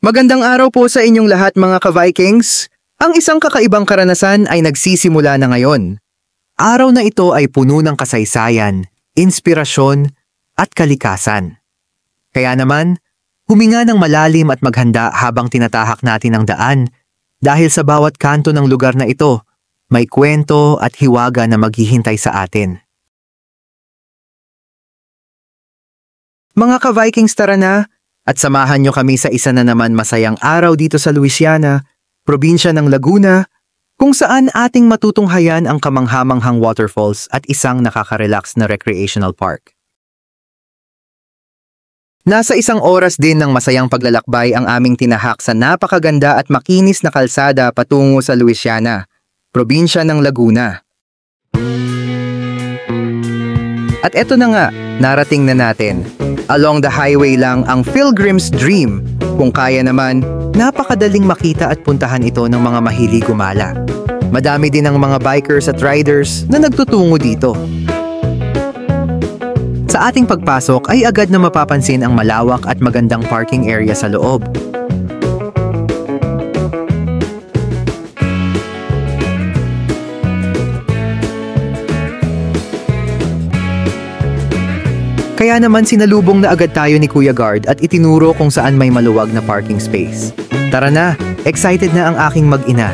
Magandang araw po sa inyong lahat mga ka-Vikings. Ang isang kakaibang karanasan ay nagsisimula na ngayon. Araw na ito ay puno ng kasaysayan, inspirasyon, at kalikasan. Kaya naman, huminga ng malalim at maghanda habang tinatahak natin ang daan dahil sa bawat kanto ng lugar na ito, may kwento at hiwaga na maghihintay sa atin. Mga ka-Vikings, tara na at samahan nyo kami sa isa na naman masayang araw dito sa Louisiana, probinsya ng Laguna, kung saan ating matutunghayan ang kamanghamanghang waterfalls at isang nakaka-relax na recreational park. Nasa 1 oras din ng masayang paglalakbay ang aming tinahak sa napakaganda at makinis na kalsada patungo sa Louisiana, probinsya ng Laguna. At eto na nga, narating na natin. Along the highway lang ang Pilgrim's Dream. Kung kaya naman, napakadaling makita at puntahan ito ng mga mahilig gumala. Madami din ang mga bikers at riders na nagtutungo dito. Sa ating pagpasok ay agad na mapapansin ang malawak at magandang parking area sa loob. Kaya naman sinalubong na agad tayo ni Kuya Guard at itinuro kung saan may maluwag na parking space. Tara na, excited na ang aking mag-ina.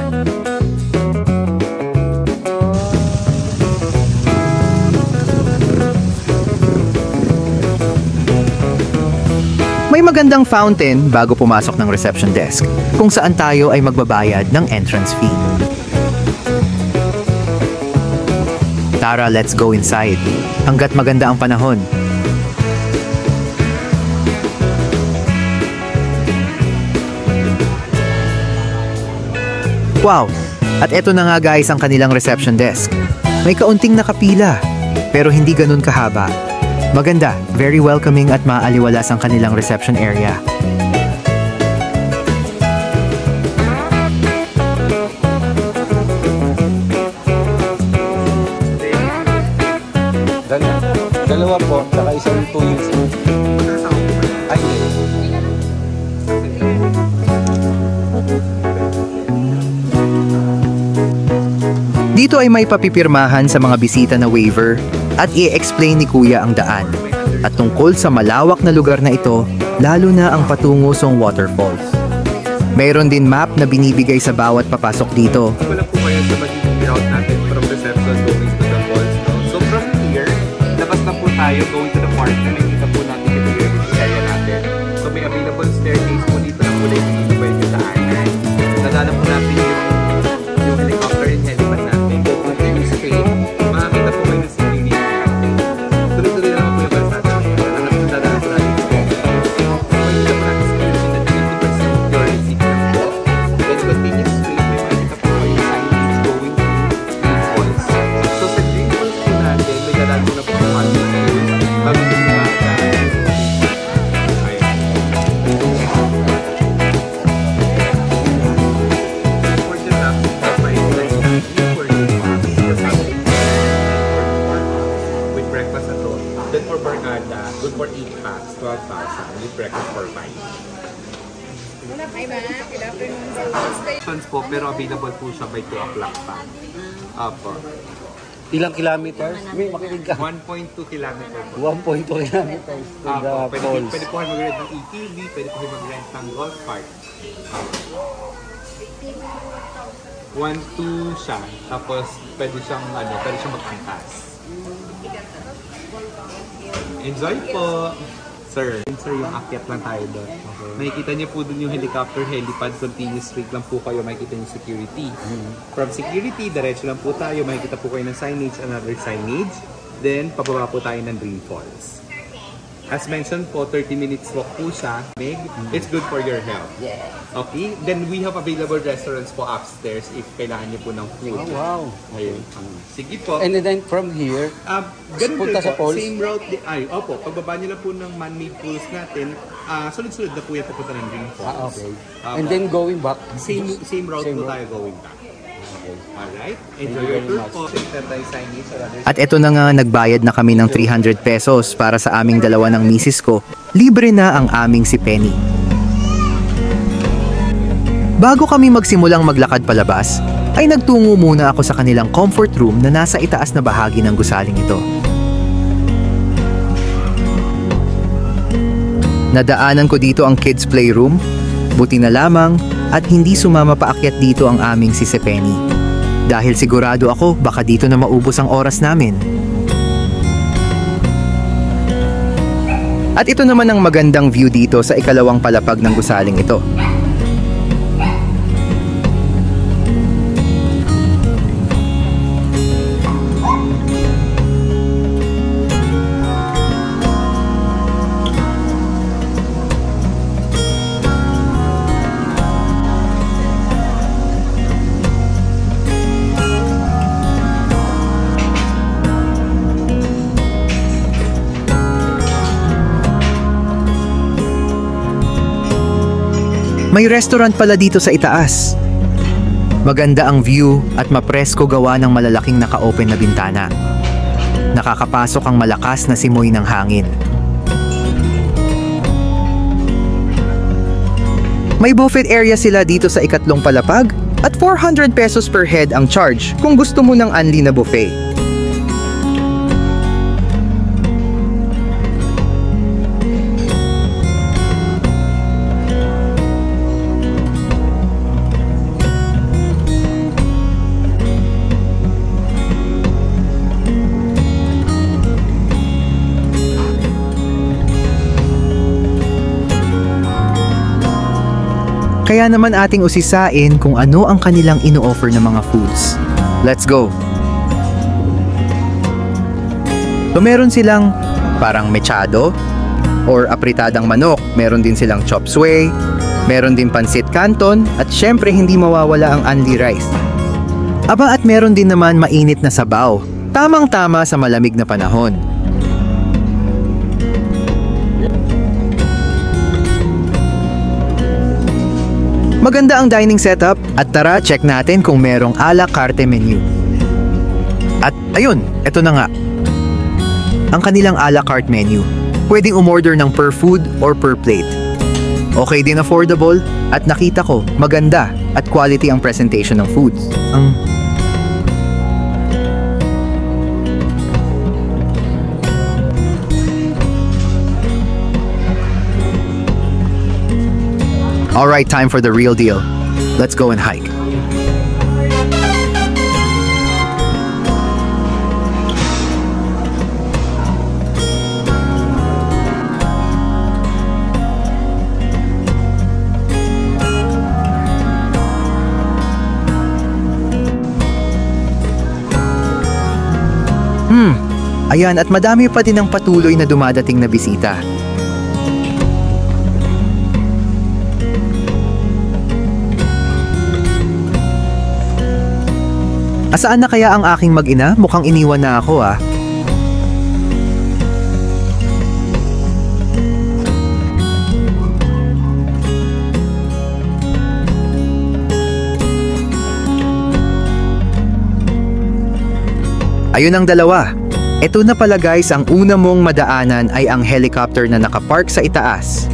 May magandang fountain bago pumasok ng reception desk, kung saan tayo ay magbabayad ng entrance fee. Tara, let's go inside. Hanggat maganda ang panahon. Wow! At eto na nga guys ang kanilang reception desk. May kaunting nakapila, pero hindi ganun kahaba. Maganda, very welcoming at maaliwalas ang kanilang reception area. Dalawa po, saka isang 2 years old. Ay, Dito ay may papipirmahan sa mga bisita na waiver at i-explain ni Kuya ang daan. At tungkol sa malawak na lugar na ito, lalo na ang patungo sa waterfalls. Mayroon din map na binibigay sa bawat papasok dito. Wala po kayo sa magiging route natin from reception going to the falls. So from here, labas na po tayo going to the park na nakikita po natin yung area natin. So may available staircase po dito na kulay dito pwede yung daanan. Nadala po natin yung helicopter and helipad natin. Makakita po kayo ng security natin. Tuloy-tuloy lang po yung kalsada na yun. Nadala po natin yung makikita po natin security na 20% your receipt lang po. Then continue straight, may makikita po kayo yung signage going to Green Falls. So sa Green Falls po natin, may dalaan po na po yung mga bago po yung mga Then for Barkada, good for 8 packs, 12,000 with breakfast for 5. Hi ma'am, good afternoon. Options po, pero available po siya by 2 o'clock pa. Apo. ilang kilometers? May makinig ka. 1.2 kilometer po. 1.2 kilometers to the Apo, falls. pwede po kayo mag-rent ng ATV, pwede po kayo mag-rent ng golf cart. 1.2 siya, tapos pwede siyang mag-angkas. Enjoy po! Sir, yung akyat lang tayo doon. Okay. Makikita niyo po doon yung helicopter, helipad, continuous straight lang po kayo, makikita yung security. From security, diretso lang po tayo, makikita po kayo ng signage, another signage. Then, pababa po tayo ng Green Falls. As mentioned po, 30 minutes walk po siya. It's good for your health. Okay? Then we have available restaurants po upstairs if kailangan niyo po ng food. Oh, wow. Ayun. Sige po. And then from here, Ganun punta din sa po. falls? Same route. Opo. Pagbaba niyo lang po ng man-made pools natin, sunod-sunod na po yan papunta ng Green Falls. okay. And then going back, Same route Same po route. tayo going back. Alright? Enjoy your tour po. At eto na nga, nagbayad na kami ng 300 pesos para sa aming dalawa ng misis ko. Libre na ang aming si Penny. Bago kami magsimulang maglakad palabas, ay nagtungo muna ako sa kanilang comfort room na nasa itaas na bahagi ng gusaling ito. Nadaanan ko dito ang kids playroom, buti na lamang at hindi sumama paakyat dito ang aming si Penny. Dahil sigurado ako baka dito na maubos ang oras namin. At ito naman ang magandang view dito sa ikalawang palapag ng gusaling ito. May restaurant pala dito sa itaas. Maganda ang view at mapresko gawa ng malalaking naka-open na bintana. Nakakapasok ang malakas na simoy ng hangin. May buffet area sila dito sa ikatlong palapag at 400 pesos per head ang charge kung gusto mo ng unli na buffet. Kaya naman ating usisain kung ano ang kanilang ino-offer na mga foods. Let's go! So meron silang parang mechado or apritadang manok. Meron din silang chop suey, meron din pansit canton at syempre hindi mawawala ang unli rice. Aba at meron din naman mainit na sabaw. Tamang-tama sa malamig na panahon. Maganda ang dining setup at tara check natin kung merong a la carte menu. At ayun, eto na nga. Ang kanilang a la carte menu. Pwedeng umorder ng per food or per plate. Okay din affordable at nakita ko maganda at quality ang presentation ng foods. Alright, time for the real deal. Let's go and hike. Ayan, at madami pa din ang patuloy na dumadating na bisita. Asaan na kaya ang aking mag-ina? Mukhang iniwan na ako ah. Ayun ang dalawa. Ito na pala guys, ang una mong madaanan ay ang helicopter na nakapark sa itaas.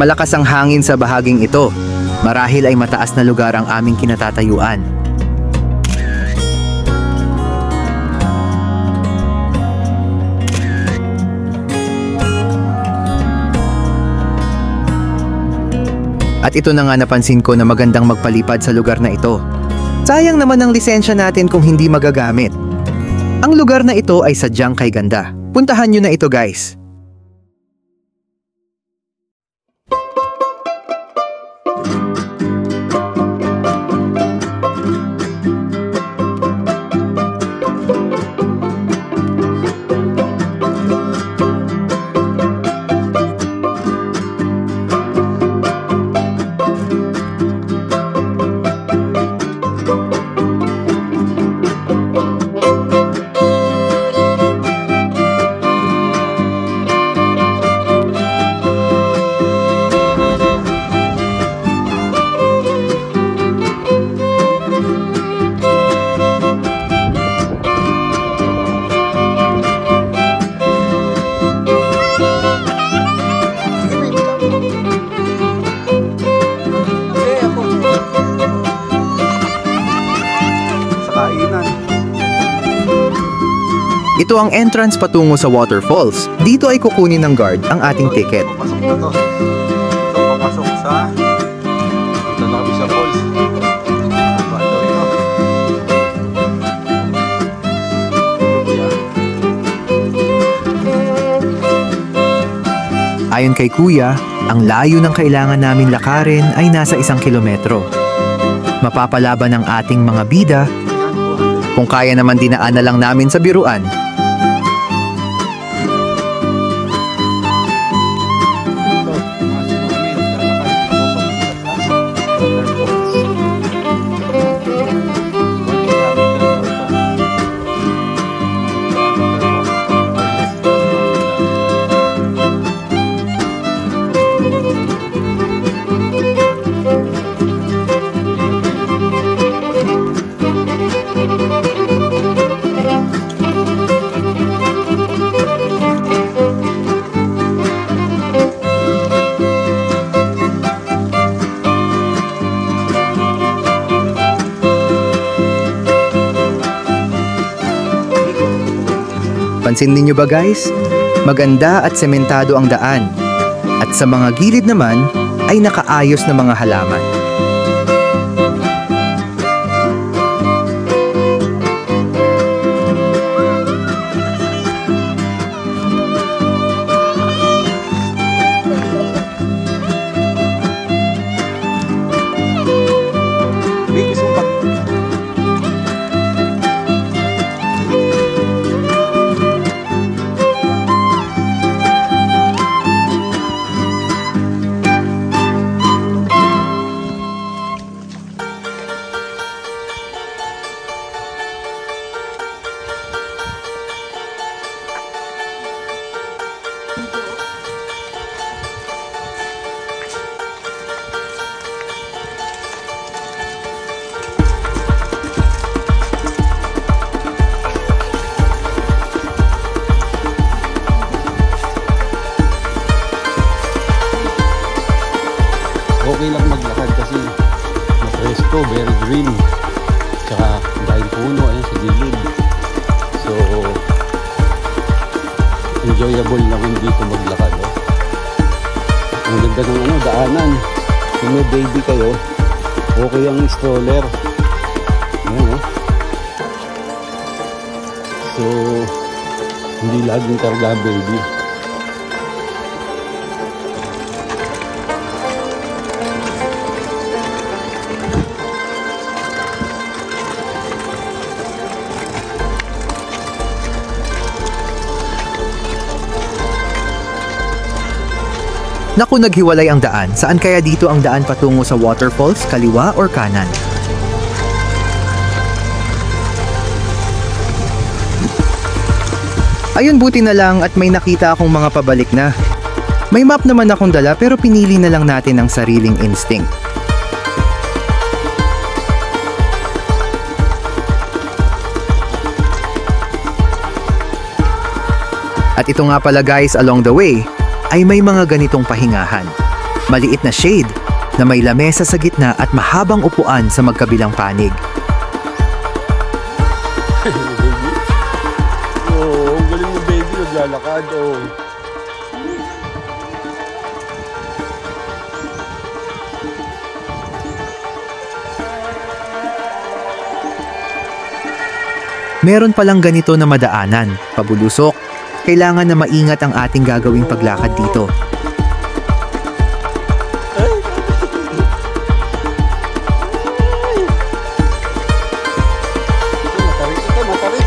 Malakas ang hangin sa bahaging ito. Marahil ay mataas na lugar ang aming kinatatayuan. At ito na nga napansin ko na magandang magpalipad sa lugar na ito. Sayang naman ang lisensya natin kung hindi magagamit. Ang lugar na ito ay sadyang kay ganda. Puntahan nyo na ito guys. Ito ang entrance patungo sa waterfalls. Dito ay kukunin ng guard ang ating ticket. Papasok na to. Ito, papasok sa... Ito na kami sa falls. Bato ito. Ayon kay Kuya, ang layo ng kailangan namin lakarin ay nasa 1 kilometro. Mapapalaban ang ating mga bida kung kaya naman dinaan na lang namin sa biruan. Pansin ninyo ba guys? Maganda at sementado ang daan. At sa mga gilid naman ay nakaayos na mga halaman. Okay lang maglakad kasi ma-presko, very green. Tsaka dahil puno, ayan sa gilid. So, enjoyable lang dito maglakad. Oh. Ang ganda ng daanan. Kung may baby kayo, okay ang stroller. Ayan, oh. So, hindi laging karga baby. Naku, naghiwalay ang daan. Saan kaya dito ang daan patungo sa waterfalls, kaliwa or kanan? Ayun, buti na lang at may nakita akong mga pabalik na. May map naman akong dala pero pinili na lang natin ang sariling instinct. At ito nga pala guys, along the way, ay may mga ganitong pahingahan. Maliit na shade na may lamesa sa gitna at mahabang upuan sa magkabilang panig. Oh, ang galing mo baby, naglalakad. Oh. Meron palang ganito na madaanan, pabulusok. Kailangan na maingat ang ating gagawing paglakad dito. Matarik ito, matarik.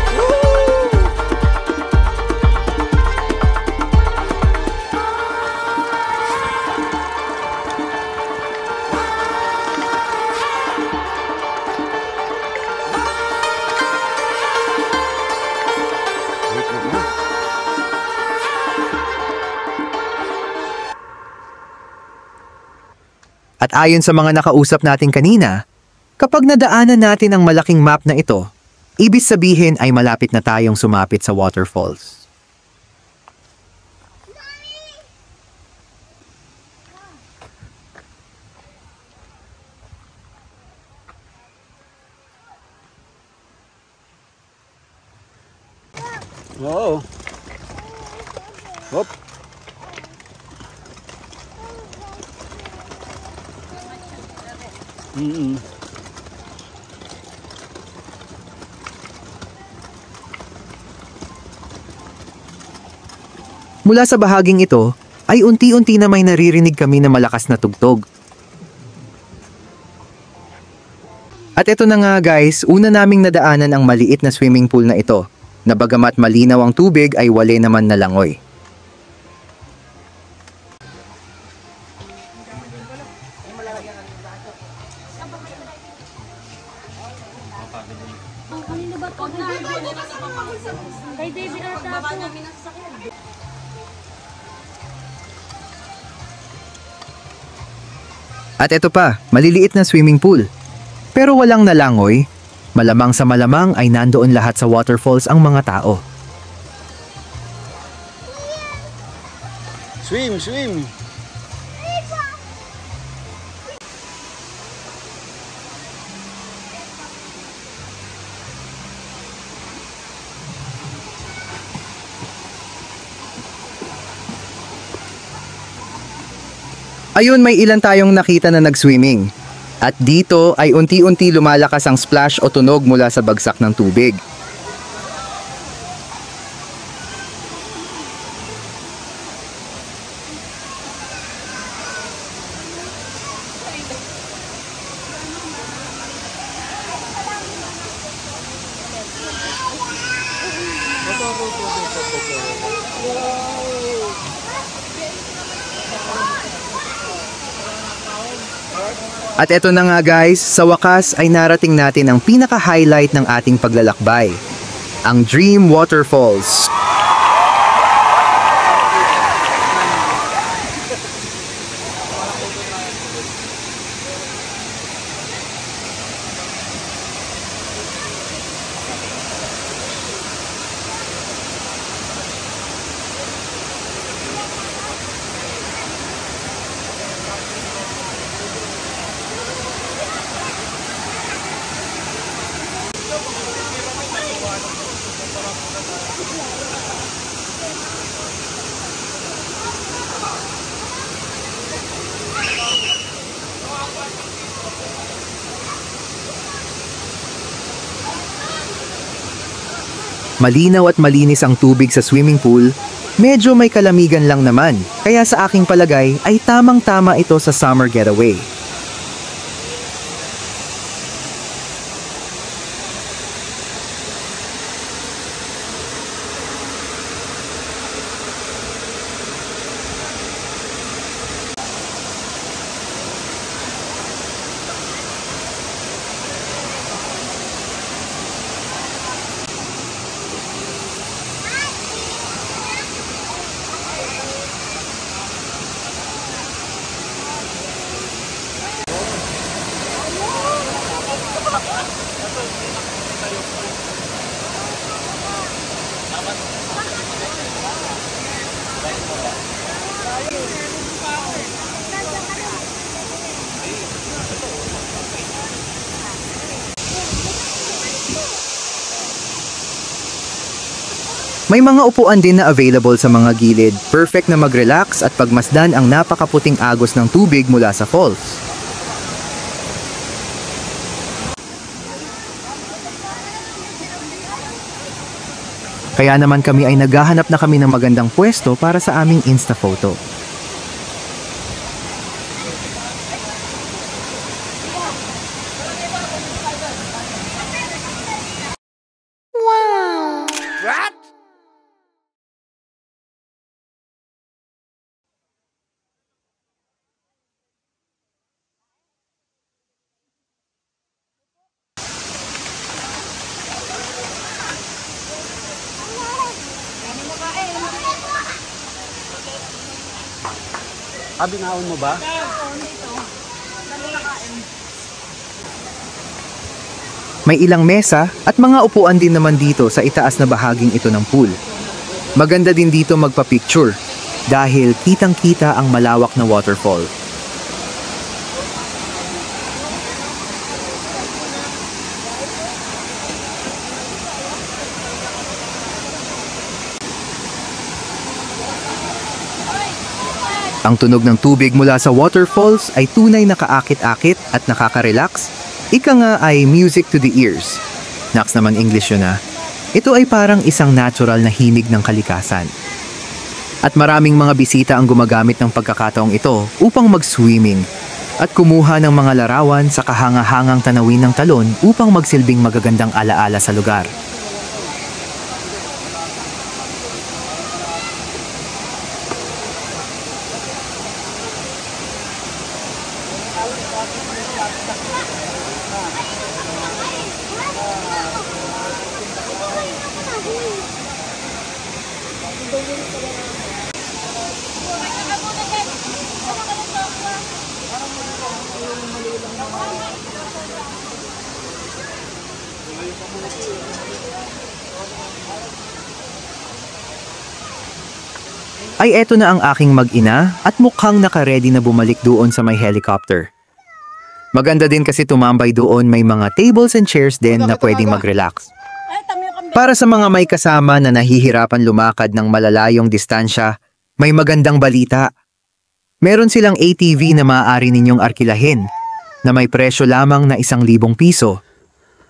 At ayon sa mga nakausap natin kanina, kapag nadaanan natin ang malaking map na ito, ibig sabihin ay malapit na tayong sumapit sa waterfalls. Oo. Hop. Mula sa bahaging ito, ay unti-unti na may naririnig kami na malakas na tugtog. At ito na nga guys, una naming nadaanan ang maliit na swimming pool na ito, na bagamat malinaw ang tubig ay wala naman na langoy. Kay baby ata po. At ito pa, maliliit na swimming pool. Pero walang nalangoy, malamang sa malamang ay nandoon lahat sa waterfalls ang mga tao. Swim, swim. Ayun, may ilan tayong nakita na nag-swimming. At dito ay unti-unti lumalakas ang splash o tunog mula sa bagsak ng tubig. At eto na nga guys, sa wakas ay narating natin ang pinaka-highlight ng ating paglalakbay, ang Dream Waterfalls. Malinaw at malinis ang tubig sa swimming pool, medyo may kalamigan lang naman, kaya sa aking palagay ay tamang-tama ito sa summer getaway. May mga upuan din na available sa mga gilid, perfect na mag-relax at pagmasdan ang napakaputing agos ng tubig mula sa falls. Kaya naman kami ay naghahanap na kami ng magandang pwesto para sa aming Insta photo. Binaon mo ba? May ilang mesa at mga upuan din naman dito sa itaas na bahaging ito ng pool. Maganda din dito magpa-picture dahil kitang-kita ang malawak na waterfall. Ang tunog ng tubig mula sa waterfalls ay tunay na kaakit-akit at nakaka-relax. Ika nga ay music to the ears. Naks naman English yun ah. Ito ay parang isang natural na himig ng kalikasan. At maraming mga bisita ang gumagamit ng pagkakataong ito upang mag-swimming at kumuha ng mga larawan sa kahanga-hangang tanawin ng talon upang magsilbing magagandang alaala sa lugar. Ay eto na ang aking mag-ina at mukhang nakaredy na bumalik doon sa may helicopter. Maganda din kasi tumambay doon, may mga tables and chairs din na pwedeng mag-relax. Para sa mga may kasama na nahihirapan lumakad ng malalayong distansya, may magandang balita. Meron silang ATV na maaari ninyong arkilahin na may presyo lamang na 1,000 piso.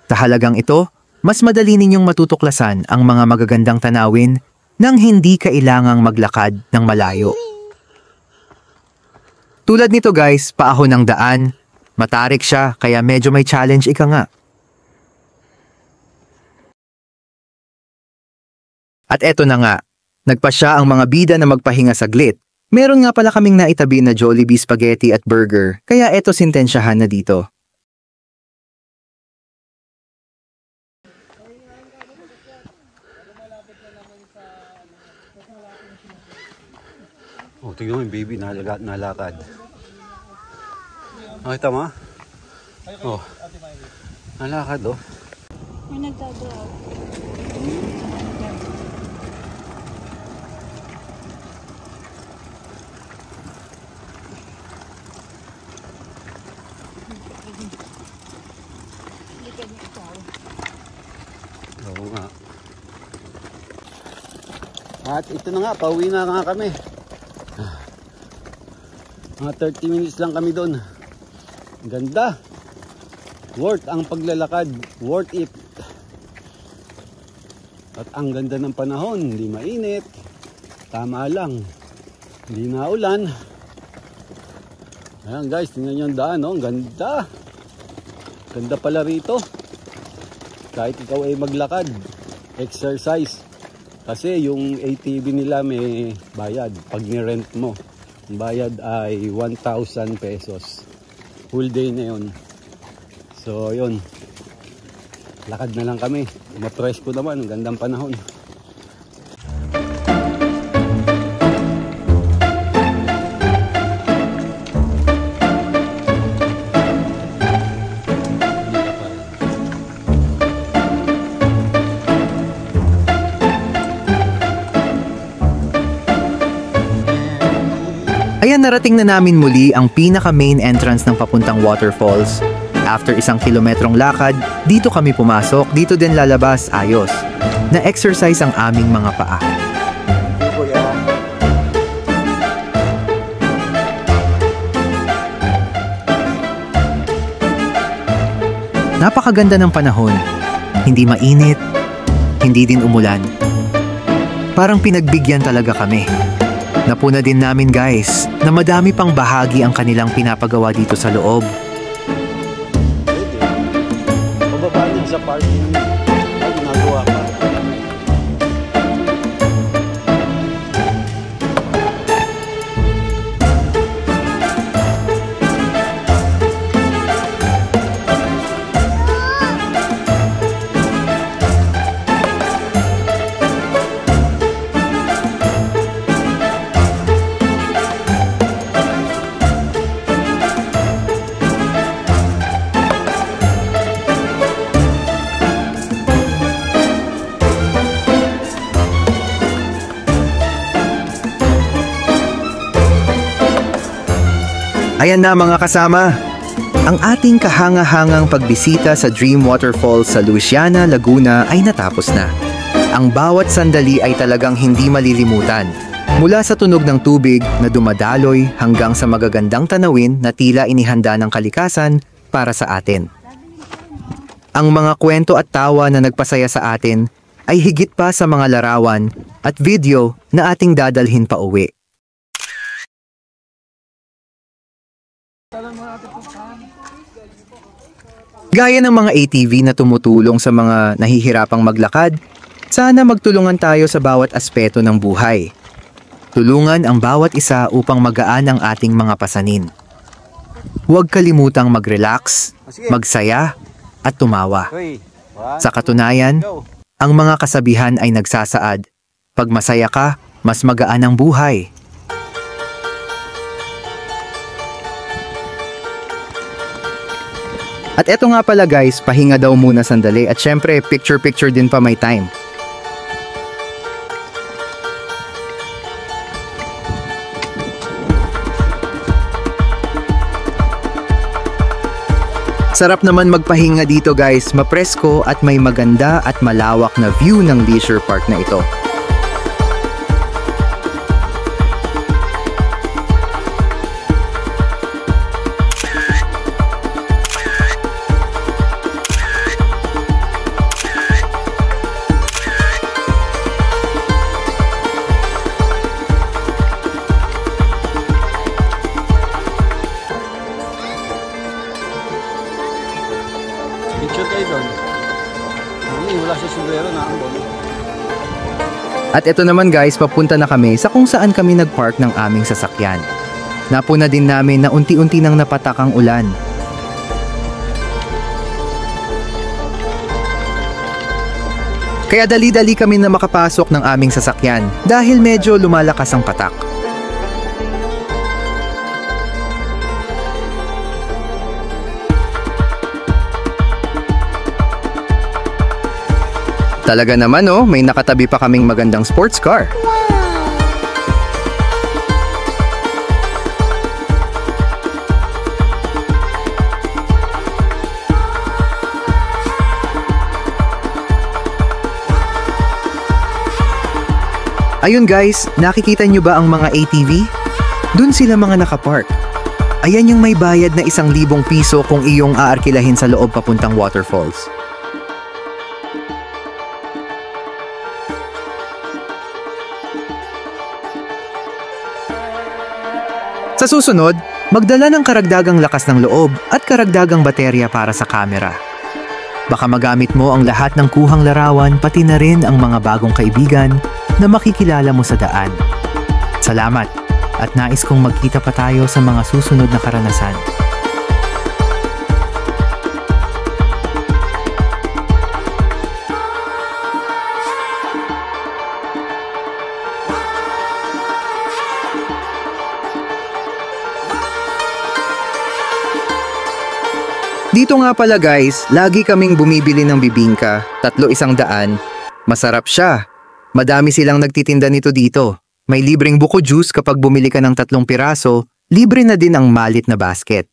Sa halagang ito, mas madali ninyong matutuklasan ang mga magagandang tanawin nang hindi kailangang maglakad ng malayo. Tulad nito guys, paahon ng daan, matarik siya kaya medyo may challenge ika nga. At eto na nga, nagpasya ang mga bida na magpahinga saglit. Meron nga pala kaming naitabi na Jollibee spaghetti at burger, kaya eto sintensyahan na dito. Oh, tignan mo yung baby, nalakad. Nakita mo? Oh, nalakad oh. May nagdadrive. Oo nga. At ito na nga, pauwi na nga kami. Mga 30 minutes lang kami doon. Ganda. Worth ang paglalakad. Worth it. At ang ganda ng panahon. Hindi mainit. Tama lang. Hindi na ulan. Ayan guys, tingnan nyo ang daan. Oh. Ang ganda. Ganda pala rito. Kahit ikaw ay maglakad. Exercise. Kasi yung ATV nila may bayad. Pag ni-rent mo. Ang bayad ay 1,000 pesos. Full day na yun. So, yun. Lakad na lang kami. Mapresko naman. Ang gandang panahon. Ayan, narating na namin muli ang pinaka-main entrance ng papuntang waterfalls. After 1 kilometrong lakad, dito kami pumasok, dito din lalabas, ayos. Na-exercise ang aming mga paa. Napakaganda ng panahon. Hindi mainit, hindi din umulan. Parang pinagbigyan talaga kami. Napuna din namin guys na madami pang bahagi ang kanilang pinapagawa dito sa loob. Pwede. Pababa niya sa parking. Ay, ginagawa pa. Ayan na mga kasama, ang ating kahanga-hangang pagbisita sa Dream Waterfalls sa Luisiana, Laguna ay natapos na. Ang bawat sandali ay talagang hindi malilimutan. Mula sa tunog ng tubig na dumadaloy hanggang sa magagandang tanawin na tila inihanda ng kalikasan para sa atin. Ang mga kwento at tawa na nagpasaya sa atin ay higit pa sa mga larawan at video na ating dadalhin pa uwi. Gaya ng mga ATV na tumutulong sa mga nahihirapang maglakad, sana magtulungan tayo sa bawat aspeto ng buhay. Tulungan ang bawat isa upang magaan ang ating mga pasanin. Huwag kalimutang mag-relax, magsaya, at tumawa. Sa katunayan, ang mga kasabihan ay nagsasaad. Pag masaya ka, mas magaan ang buhay. At eto nga pala guys, pahinga daw muna sandali at syempre picture-picture din pa may time. Sarap naman magpahinga dito guys, mapresko at may maganda at malawak na view ng leisure park na ito. Picture kayo doon. Wala sa sombrero na ang bono. At ito naman guys, papunta na kami sa kung saan kami nagpark ng aming sasakyan. Napuna din namin na unti-unti nang napatak ang ulan. Kaya dali-dali kami na makapasok ng aming sasakyan dahil medyo lumalakas ang patak. Talaga naman oh, may nakatabi pa kaming magandang sports car. Ayun guys, nakikita nyo ba ang mga ATV? Dun sila mga nakapark. Ayan yung may bayad na 1,000 piso kung iyong aarkilahin sa loob papuntang waterfalls. Sa susunod, magdala ng karagdagang lakas ng loob at karagdagang baterya para sa kamera. Baka magamit mo ang lahat ng kuhang larawan pati na rin ang mga bagong kaibigan na makikilala mo sa daan. Salamat at nais kong magkita pa tayo sa mga susunod na karanasan. Dito nga pala guys, lagi kaming bumibili ng bibingka, 300 Masarap siya. Madami silang nagtitinda nito dito. May libreng buko juice kapag bumili ka ng 3 piraso, libre na din ang malit na basket.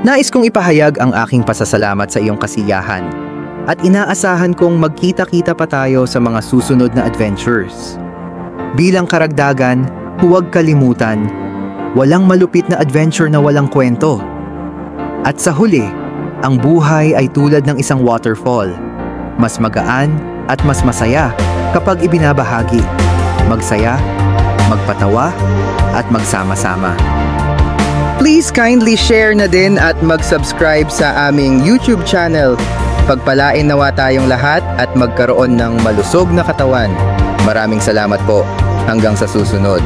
Nais kong ipahayag ang aking pasasalamat sa iyong kasiyahan at inaasahan kong magkita-kita pa tayo sa mga susunod na adventures. Bilang karagdagan, huwag kalimutan, walang malupit na adventure na walang kwento. At sa huli, ang buhay ay tulad ng isang waterfall. Mas magaan at mas masaya kapag ibinabahagi. Magsaya, magpatawa, at magsama-sama. Please kindly share na din at mag-subscribe sa aming YouTube channel. Pagpalain nawa tayong lahat at magkaroon ng malusog na katawan. Maraming salamat po. Hanggang sa susunod.